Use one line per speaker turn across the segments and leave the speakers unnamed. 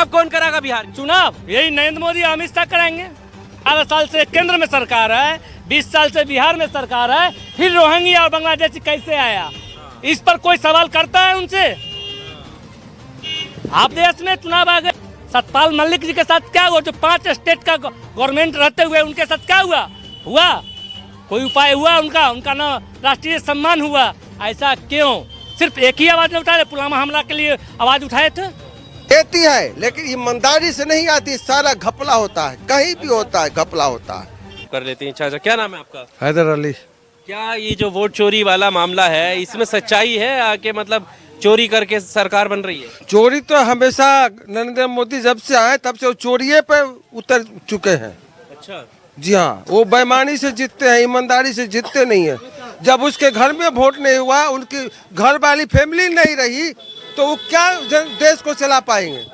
कौन कराएगा बिहार में?
चुनाव यही नरेंद्र मोदी अमित शाह कराएंगे। 18 साल से केंद्र में सरकार है, 20 साल से बिहार में सरकार है, फिर रोहिंग्या और बांग्लादेशी कैसे आया, इस पर कोई सवाल करता है उनसे? आप देश में चुनाव आ गए, सतपाल मलिक जी के साथ क्या हुआ? जो 5 स्टेट का गवर्नमेंट रहते हुए उनके साथ क्या हुआ? कोई उपाय हुआ उनका ना राष्ट्रीय सम्मान हुआ? ऐसा क्यों? सिर्फ एक ही आवाज उठाए, पुलवामा हमला के लिए आवाज उठाए थे।
देती है लेकिन ईमानदारी से नहीं आती, सारा घपला होता है, कहीं भी होता है घपला होता है।
कर लेते हैं। अच्छा, क्या नाम है आपका?
हैदर अली।
क्या ये जो वोट चोरी वाला मामला है, इसमें सच्चाई है आके मतलब चोरी करके सरकार बन रही है?
चोरी तो हमेशा नरेंद्र मोदी जब से आए तब से वो चोरिये पे उतर चुके हैं।
अच्छा,
जी हाँ, वो बेईमानी से जीतते हैं, ईमानदारी से जीतते नहीं है। जब उसके घर में वोट नहीं हुआ, उनकी घर वाली फैमिली नहीं रही, तो वो क्या देश को चला पाएंगे?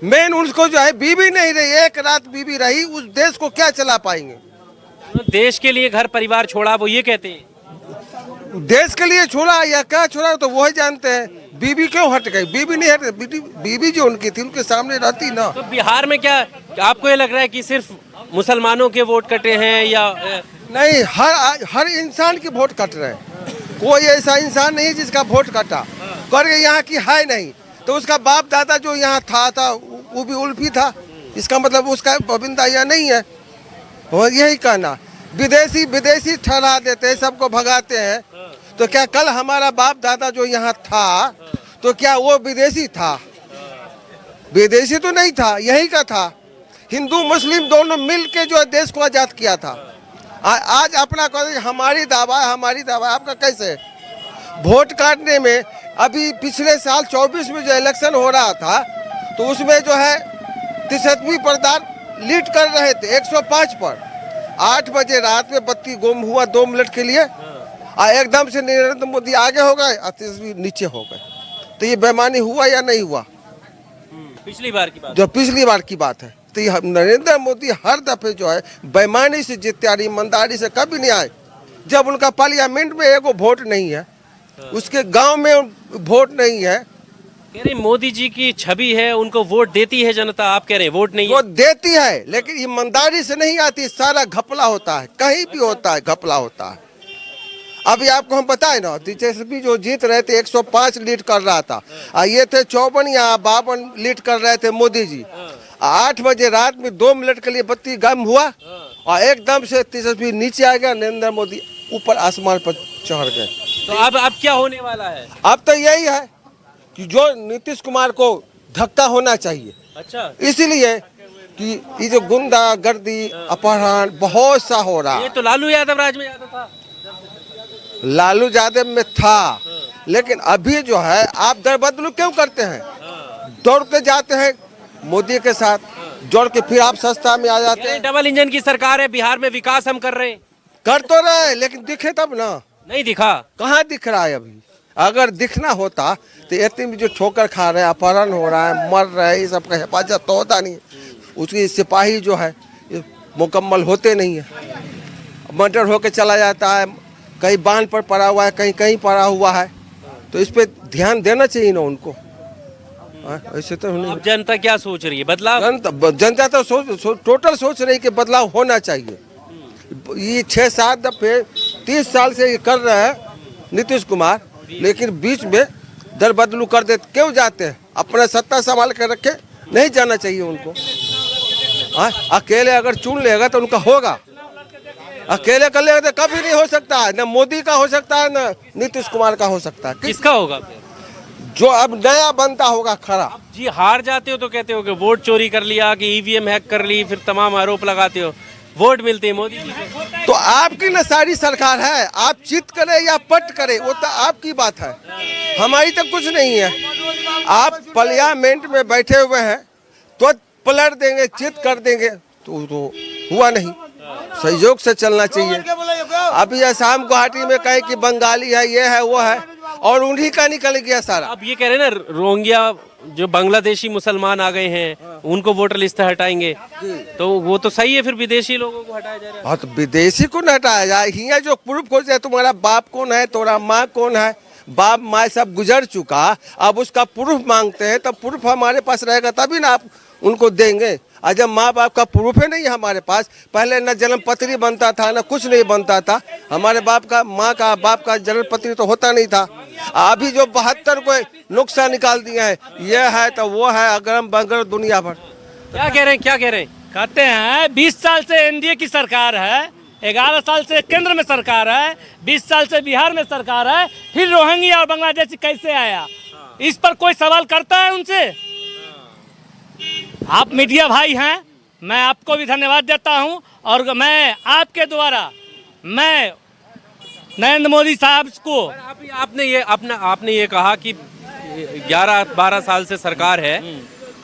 मेन उनको जो है बीवी नहीं रही, एक रात बीवी रही, उस देश को क्या चला पाएंगे?
तो देश के लिए घर परिवार छोड़ा, वो ये कहते हैं।
देश के लिए छोड़ा या क्या छोड़ा तो वो ही जानते हैं। बीवी क्यों हट गई? बीवी नहीं हट गई, बीवी जो उनकी थी उनके सामने रहती ना।
तो बिहार में क्या आपको ये लग रहा है कि सिर्फ मुसलमानों के वोट कटे हैं या
नहीं, हर इंसान की वोट कट रहे हैं। कोई ऐसा इंसान नहीं जिसका वोट कटा करके यहाँ की है नहीं। तो उसका बाप दादा जो यहाँ था वो भी उल्फी था, इसका मतलब उसका पाबंदा यहाँ नहीं है। और यही कहना, विदेशी ठहरा देते हैं, सबको भगाते हैं। तो क्या कल हमारा बाप दादा जो यहाँ था तो क्या वो विदेशी था? विदेशी तो नहीं था, यही का था। हिंदू मुस्लिम दोनों मिल के जो देश को आजाद किया था। आज अपना हमारी दावा आपका कैसे? वोट काटने में अभी पिछले साल 24 में जो इलेक्शन हो रहा था तो उसमें जो है तेजस्वी प्रसाद लीड कर रहे थे 105 पर। 8 बजे रात में बत्ती गुम हुआ 2 मिनट के लिए, और एकदम से नरेंद्र मोदी आगे हो गए और तेजस्वी नीचे हो गए। तो ये बेईमानी हुआ या नहीं हुआ?
पिछली बार की बात,
जो पिछली बार की बात है। तो ये नरेंद्र मोदी हर दफे जो है बेईमानी से जीतते और ईमानदारी से कभी नहीं आए। जब उनका पार्लियामेंट में एगो वोट नहीं है, उसके गांव में वोट नहीं है।
कह रहे मोदी जी की छवि है, उनको वोट देती है जनता, आप कह रहे हैं वोट नहीं
वो
है।
देती है लेकिन ईमानदारी से नहीं आती, सारा घपला होता है, कहीं भी होता है घपला होता है। अभी आपको हम बताए ना, तेजस्वी जो जीत रहे थे 105 लीड कर रहा था, और ये थे 54 या 52 लीड कर रहे थे मोदी जी। 8 बजे रात में 2 मिनट के लिए बत्ती गम हुआ और एकदम से तेजस्वी नीचे आ गया, नरेंद्र मोदी ऊपर आसमान पर चढ़ गए।
तो अब क्या होने वाला है?
अब तो यही है कि जो नीतीश कुमार को धक्का होना चाहिए।
अच्छा,
इसीलिए कि ये जो गुंडागर्दी अपहरण बहुत सा हो रहा
ये
है।
तो लालू यादव राज में यादव था।
लालू यादव में था, लेकिन अभी जो है आप दर बदलू क्यों करते हैं? दौड़ के जाते हैं मोदी के साथ, दौड़ के फिर आप सस्ता में आ जाते हैं।
डबल इंजन की सरकार है, बिहार में विकास हम कर रहे हैं।
कर तो रहे लेकिन दिखे तब ना।
नहीं दिखा।
कहाँ दिख रहा है अभी? अगर दिखना होता तो इतनी भी जो ठोकर खा रहे हैं, अपहरण हो रहा है, मर रहे हैं, ये सब का हिफाजत तो होता नहीं। उसकी सिपाही जो है ये मुकम्मल होते नहीं है, मर्डर होके चला जाता है, कहीं बांध पर पड़ा हुआ है, कहीं कहीं पड़ा हुआ है। तो इस पे ध्यान देना चाहिए ना उनको। ऐसे तो नहीं।
अब जनता क्या सोच रही है? बदलाव?
जनता तो टोटल सोच रही कि बदलाव होना चाहिए। ये 6-7 दफे 30 साल से ये कर रहे हैं नीतीश कुमार, लेकिन बीच में दर बदलू कर देते। क्यों जाते हैं? अपना सत्ता संभाल कर रखे, नहीं जाना चाहिए उनको। अकेले अगर चुन लेगा तो उनका होगा, अकेले कर लेगा तो कभी नहीं हो सकता है। न मोदी का हो सकता है, न नीतीश कुमार का हो सकता है।
किसका होगा?
जो अब नया बनता होगा खरा।
जी हार जाते हो तो कहते हो कि वोट चोरी कर लिया, कि ईवीएम हैक कर ली, फिर तमाम आरोप लगाते हो। वोट मिलते हैं मोदी जी से।
तो आपकी न सारी सरकार है, आप चित करे या पट करे वो तो आपकी बात है, हमारी तो कुछ नहीं है। आप पार्लियामेंट में बैठे हुए हैं तो पलट देंगे, चित कर देंगे, तो हुआ नहीं। सहयोग से चलना चाहिए। अभी असम गुवाहाटी में कहे कि बंगाली है, ये है वो है, और उन्हीं का निकल गया सारा।
अब ये कह रहे हैं ना, रोहिंग्या जो बांग्लादेशी मुसलमान आ गए हैं उनको वोटर लिस्ट हटाएंगे, तो वो तो सही है, फिर विदेशी लोगों को हटाया जा रहा है।
हाँ, तो विदेशी को न हटाया जाए। यहाँ जो प्रूफ हो जाए तुम्हारा बाप कौन है, तुम्हारा माँ कौन है, बाप माँ सब गुजर चुका, अब उसका प्रूफ मांगते हैं, तब प्रूफ हमारे पास रहेगा तभी ना आप उनको देंगे। और जब माँ बाप का प्रूफ ही नहीं है हमारे पास, पहले न जन्म पत्री बनता था न कुछ नहीं बनता था, हमारे बाप का माँ का बाप का जन्म पत्री तो होता नहीं था। अभी जो 72 को नुस्खा निकाल दिया है, ये है तो वो है, अगरम बगरम दुनिया भर।
क्या कह रहे हैं, क्या कह रहे हैं?
कहते हैं 20 साल से एनडीए की सरकार है, 11 साल से केंद्र में सरकार है, 20 साल से बिहार में सरकार है, फिर रोहिंग्या और बांग्लादेशी कैसे आया? इस पर कोई सवाल करता है उनसे? आप मीडिया भाई हैं, मैं आपको भी धन्यवाद देता हूं, और मैं आपके द्वारा मैं नरेंद्र मोदी साहब को
आपने ये कहा कि 11-12 साल से सरकार है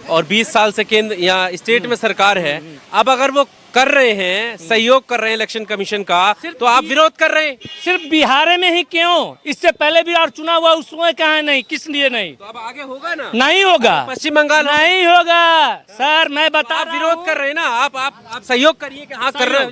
और 20 साल से केंद्र या स्टेट में सरकार है। अब अगर वो कर रहे हैं, सहयोग कर रहे हैं इलेक्शन कमीशन का, तो आप विरोध कर रहे हैं।
सिर्फ बिहार में ही क्यों? इससे पहले भी और चुनाव हुआ, उसमें कहा नहीं, किस लिए नहीं?
तो अब आगे होगा ना?
नहीं होगा।
पश्चिम बंगाल
नहीं होगा सर, मैं बता
आप विरोध कर रहे हैं ना, आप सहयोग करिए कि हाँ कर रहे हो।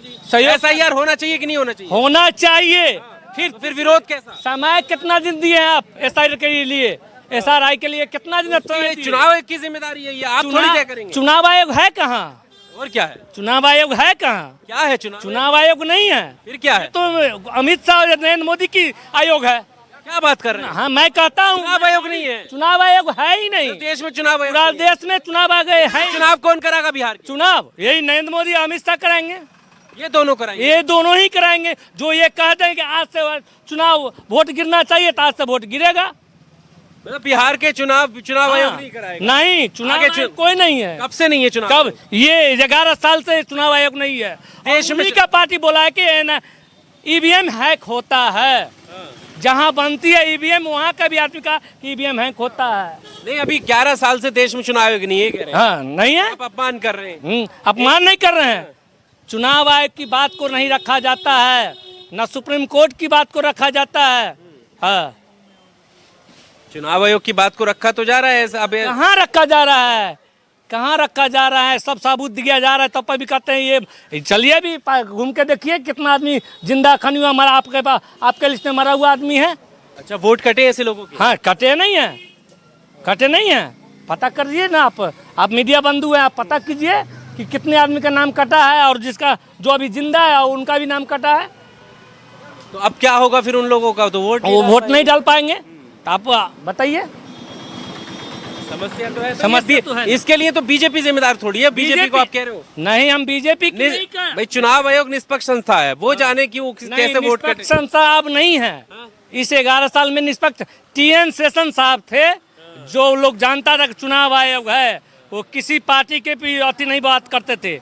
SIR होना चाहिए कि नहीं होना चाहिए?
होना चाहिए।
फिर विरोध कैसा?
समय कितना दिन दिए हैं आप SIR के लिए? SRI के लिए कितना दिन?
चुनाव की जिम्मेदारी है ये, आप थोड़ी तय करेंगे।
चुनाव आयोग है कहाँ?
और क्या है?
चुनाव आयोग है कहाँ?
क्या है चुनाव?
चुनाव आयोग नहीं है।
फिर क्या है?
तो अमित शाह और नरेंद्र मोदी की आयोग है।
क्या बात कर रहे हैं?
हाँ, मैं कहता हूँ
चुनाव आयोग नहीं है।
चुनाव आयोग है ही नहीं।
तो देश में चुनाव आयोग
पूरा
नहीं है।
देश में चुनाव आ गए हैं।
चुनाव कौन कराएगा बिहार के?
चुनाव यही नरेंद्र मोदी अमित शाह कराएंगे।
ये दोनों कराएंगे।
ये दोनों ही कराएंगे। जो ये कहते हैं कि आज से चुनाव वोट गिरना चाहिए, तो आज से वोट गिरेगा।
मतलब बिहार के चुनाव आयोग नहीं कराएगा?
नहीं, चुनाव आयोग कोई नहीं है।
कब से नहीं है चुनाव?
कब? ये 11 साल से चुनाव आयोग नहीं है।
देश में
का पार्टी बोला है कि ईवीएम हैक होता है, जहां बनती है ईवीएम वहां का भी आदमी का ईवीएम हैक होता है।
नहीं, अभी 11 साल से देश में चुनाव आयोग नहीं है, कह रहे हैं।
हाँ, नहीं है।
आप अपमान कर रहे हैं।
अपमान नहीं कर रहे हैं। चुनाव आयोग की बात को नहीं रखा जाता है, न सुप्रीम कोर्ट की बात को रखा जाता है। हाँ,
चुनाव आयोग की बात को रखा तो जा रहा है। अब
कहाँ रखा जा रहा है? कहाँ रखा जा रहा है? सब सबूत दिया जा रहा है, तब पर भी कहते हैं ये। चलिए भी घूम के देखिए कितना आदमी जिंदा खनी हुआ मरा आपके पास, आपके लिस्ट में मरा हुआ आदमी है।
अच्छा, वोट कटे ऐसे लोगों के?
हाँ, कटे नहीं है, कटे नहीं है। पता करिए ना आप मीडिया बंधु हैं, आप पता कीजिए कि कितने आदमी का नाम कटा है, और जिसका जो अभी जिंदा है उनका भी नाम कटा है।
तो अब क्या होगा फिर उन लोगों का? तो वो
वोट नहीं डाल पाएंगे। तो आप बताइए।
समस्या तो है।
समस्या तो है।
इसके लिए तो बीजेपी जिम्मेदार थोड़ी है। बीजेपी को आप कह रहे हो?
नहीं, हम बीजेपी की
भाई, चुनाव आयोग निष्पक्ष संस्था है, वो जाने की वो कैसे वोट कटे।
संस्था अब नहीं है। इस 11 साल में निष्पक्ष TN शेषन साहब थे, जो लोग जानता था कि चुनाव आयोग है, वो किसी पार्टी के भी अति नहीं बात करते थे।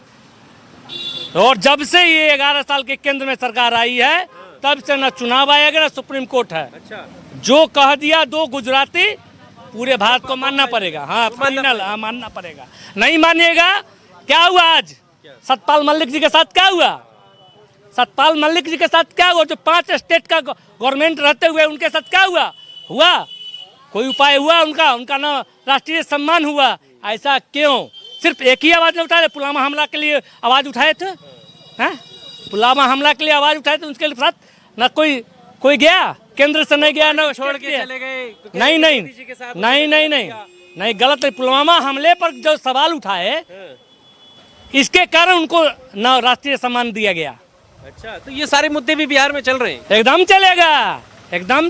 और जब से ये 11 साल के केंद्र में सरकार आई है, तब से न चुनाव आयोग है न सुप्रीम कोर्ट है।
अच्छा,
जो कह दिया 2 गुजराती, पूरे भारत को मानना पड़ेगा। हाँ, फाइनल मानना पड़ेगा। नहीं मानिएगा, क्या हुआ आज सतपाल मलिक जी के साथ? क्या हुआ सतपाल मलिक जी के साथ? क्या हुआ? जो 5 स्टेट का गवर्नमेंट रहते हुए उनके साथ क्या हुआ? कोई उपाय हुआ उनका ना राष्ट्रीय सम्मान हुआ? ऐसा क्यों? सिर्फ एक ही आवाज उठाए थे, पुलवामा हमला के लिए आवाज उठाए थे। हैं? पुलवामा हमला के लिए आवाज उठाए थे, उसके साथ ना कोई गया? केंद्र से नहीं गया, ना
छोड़ के चले गए।
नहीं, गलत है। पुलवामा हमले पर जो सवाल उठाए, इसके कारण उनको न राष्ट्रीय सम्मान दिया गया।
अच्छा, तो ये सारे मुद्दे भी बिहार में चल रहे हैं?
एकदम चलेगा, एकदम